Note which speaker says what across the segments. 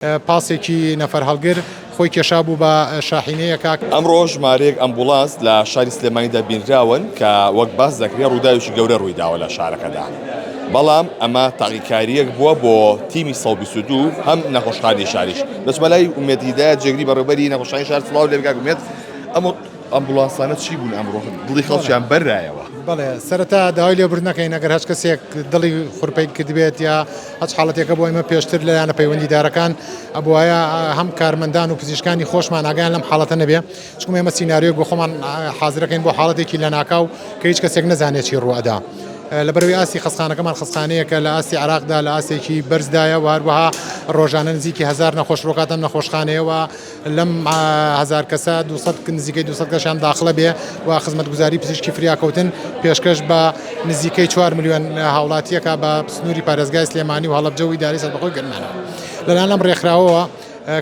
Speaker 1: پاسێکی نەفەر هەڵگر خۆی کێشا بوو بە شاحینەیەکە.
Speaker 2: ئەمڕۆ ژمارەیەک ئەمبوڵانس لە شاری سلێمانیدا بینراون کە وەک باس دەکرێت ڕووداوێکی گەورە ڕوویداوە لە شارەکەدا. بەڵام ئەمە تاقیکاریەک بووە بۆ تیمی 122 هەم نەخۆشخانەی شاریش. دەچمە لای ئومێد هیدایەت جێگری بەڕێوەبەری نەخۆشخانەی شار سڵاو لێ بکات ئومێد. ئەمە ئەمبوڵانسانە چی بوون ئەمڕۆ؟ دڵی خەڵکیان بەرایەوە.
Speaker 1: بەڵێ سەرەتا داوای لێبوردنەکەین ئەگەر هەچ کەسێک دڵی خوڕپەی کردبێت یا هەچ حاڵەتێکە بۆ ئێمە پێشتر لەلایەنە پەیوەندیدارەکان ئەبوایە هەم کارمەندان و پزیشکانی خۆشمان ئاگایان لەم حاڵەتە نەبێ، چونکە ئێمە سیناریۆ بۆ خۆمان حازرەکەین بۆ حاڵەتێکی لە ناکاو کە هیچ کەسێک نەزانێت چی ڕوئەدا. لەبەرەوەی ئاسی خەستخانەکەمان خەستخانەیەکە لە ئاسی عراقدا لە ئاسێکی بەرزدایە و هەروەها ڕۆژانە نزیکی 1000 نەخۆش ڕۆکاتەم نەخۆشخانەیەوە لەم 1000 کەسە 200 نزیکەی 200 کەشیان داخڵە بێ و خزمەتگوزاری پزیشکی فریاکەوتن پێشکەش بە نزیکەی 4 ملیۆن هاوڵاتیەکە بە سنووری پارێزگای سلێمانی و هەڵەبجە و ئیداری سەربەخۆی گەرمانە. لەلایەن ئەم ڕێکخراوەوە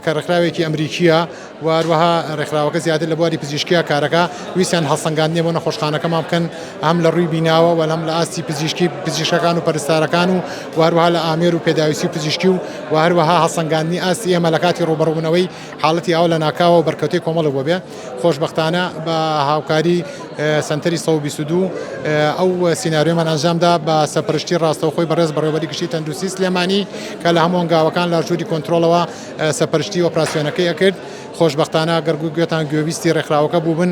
Speaker 1: کە ڕێکخراوێکی ئەمریکیە و هەروەها ڕێکخراوەکە زیاتر لە بواری پزیشکیە کارەکە ویسیان هەڵسەنگاندنی بۆ نەخۆشخانەکەمان بکەن هەم لە ڕووی بیناوە و هەم لە ئاستی پزیشکی پزیشکەکان و پەرستارەکان و هەروەها لە ئامێر و پێداویستی و پزیشکی و هەروەها هەڵسەنگاندنی ئاستی ئێمە لە کاتی ڕوبەڕوونەوەی حاڵەتی ئەو لە ناکاوە و بەرکەوتەی کۆمەڵە بۆ بێ. خۆشبەختانە بە هاوکاری سنتەری 122 ئەو سیناریۆمان ئەنجامدا بە سەرپەرشتی ڕاستەوخۆی بەڕێز بەڕێوەبەری گشتی تەندروستی سلێمانی کە لە هەموو هەنگاوەکان لە ژووری کۆنتترۆلەوە سەرپەرشتی ئۆپراسیۆنەکەی ئەکرد. خۆشبەختانە گەرگوێتان گوێویستی ڕێکخراوەکە بوو بن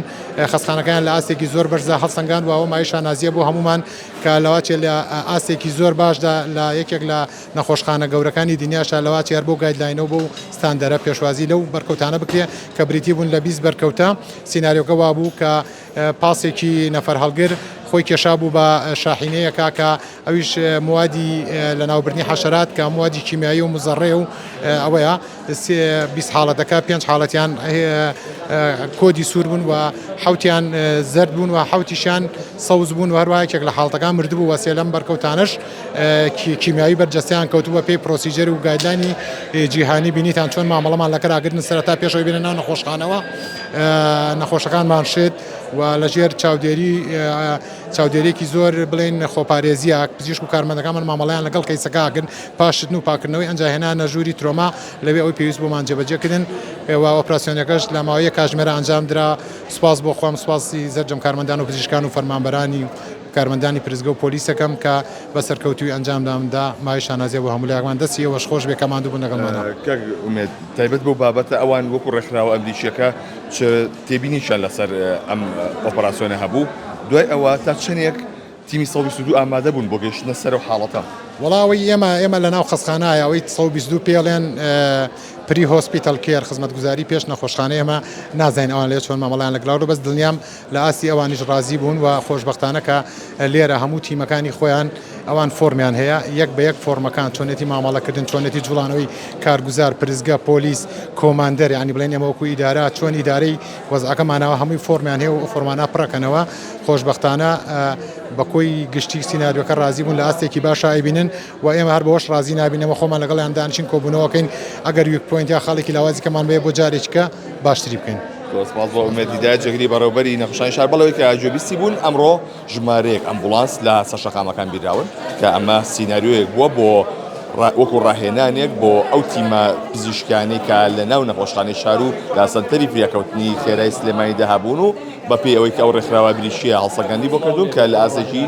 Speaker 1: خەستخانەکان لە ئاستێکی زۆر بەرزە هەڵسەنگان و ئەوە مایشان نازیە بۆ هەمومان کە لەواچێ لە ئاستێکی زۆر باشدا لە یەکێک لە نەخۆشخانە گەورەکانی دنیاشە لەواچ هەر بۆ گایدلاینەوە بۆ ستاندەرە پێشوازی لەو بەرکەوتانە بکرێ کە بریتی بوون لە 20 بەرکەوتە. سیناریۆکە وا بوو کە پاسێکی نەفەر هەڵگر خۆی کێشا بوو بە شاحینەیەکە کە ئەویش موادی لە ناوبردنی حەشەرات کە موادی کیمیایی و مزەڕێ و ئەوەیە 20 حاڵەتەکە 5 حاڵەتیان کۆدی سوور بوون و حوتیان زەرد بوون و حوتیشان سەوز بوون و هەروایەکێک لە حاڵەتەکان مردبوو وەسێ لەم بەرکەوتانش کیمیایی بەرجەستیان کەوتووە پێی پرۆسیجەر و گایدلاینی جیهانی بینیتان چۆن مامەڵەمان لە کەراگرتن سەرەتا پێشەوەی بێنە ناو نەخۆشخانەوە نەخۆشەکانمان شێت و لەژێر چاودێریێکی زۆر بڵێن خۆپارێزیە پزیشک و کارمەندەکانمان مامەڵیان لەگەڵ کەیسەکەگرن پاشتن و پاکردنەوەی ئەنجاهێنانە ژووری ترۆما لەوێ ئەوی پێویست بۆمان جێبەجێکردن و ئۆپراسیۆنەکەش لە ماوەیە کاتژمێرە ئەنجام درا. سوپاس بۆ خۆم، سوپاسی زەرجەم کارمەندان و پزیشکان و فەرمانبەرانی و کارمەندانی پرزگە و پۆلیسەکەم کە بە سەرکەوتوی ئەنجامدامدا مای شانازیە بۆ هەموو لایەکمان دەستیەوەش خۆش بێ کەماندوو بوون لەگەڵمانە.
Speaker 2: ئومێد تایبەت بۆ بابەتە ئەوان وەکو ڕێکخراوە ئەمریکیەکە تێبینیشان لەسەر ئەم ئۆپەراسیۆنە هەبوو. دوای ئەوە تا چەندێک تیمی 122 ئامادە بوون بۆ گەیشتنە سەر و حاڵەتە؟
Speaker 1: وەڵاوی ئێمە لە ناو خەستخانایە ئەوەی 122 پێڵێن پری هۆسپیتال کێر خزمەتگوزاری پێش نەخۆشخانە ئێمە نازانین ئەوان لێ چۆن مامەڵیان لەگەڵاو بەس دڵنیام لە ئاستی ئەوانیش ڕازی بوون و خۆشبەختانە کە لێرە هەموو تیمەکانی خۆیان ئەوان فۆرمیان هەیە یەک بە یەک فۆرمەکان چۆنێتی مامەڵەکردن چۆنێتی جوڵانەوەی کارگوزار پرزگە پۆلیس کۆماندەر ینی بڵێن ئێمە وەکو ئیدارە چۆن ئیدارەی وەزعەکەمانەوە هەمووی فۆرمیان هەیە و فۆرمانە پڕەکەنەوە. خۆشبەختانە بەکۆی گشتی سیناریۆکە ڕازی بوون لە ئاستێکی باشە ئەبینن و ئێمە هەر بەوەش ڕازی نابینەوە خۆمان لەگەڵیان دانیشین کۆبوونەوەکەین ئەگەر یەک پۆینت یا خاڵێکی لاوازیکەمان بێ بۆ جارێککە باشتری بکەین.
Speaker 2: سپاس بۆ ئومێد هیدایەت جێگری بەڕێوەبەری نەخۆشخانەی شار بەڵەوەی کە گوێبیستی بوون ئەمڕۆ ژمارەیەک ئەمبوڵانس لە سەرشەقامەکان بیراون کە ئەمە سیناریۆیەک بووە بۆ وەکو ڕاهێنانێک بۆ ئەو تیمە پزیشکانی کە لە ناو نەخۆشخانەی شار و لە سەنتەری فریاکەوتنی خێرای سلێمانی داهابوون و بەپێی ئەوەی کە ئەو ڕێکخراوە بریشیە هەڵسەنگاندی بۆ کردوون کە لە ئاسێکی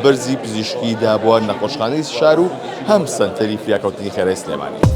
Speaker 2: بەرزی پزیشکی دابووە نەخۆشخانەی شار و هەم سەنتەری فریاکەوتنی خێرای سلێمانی.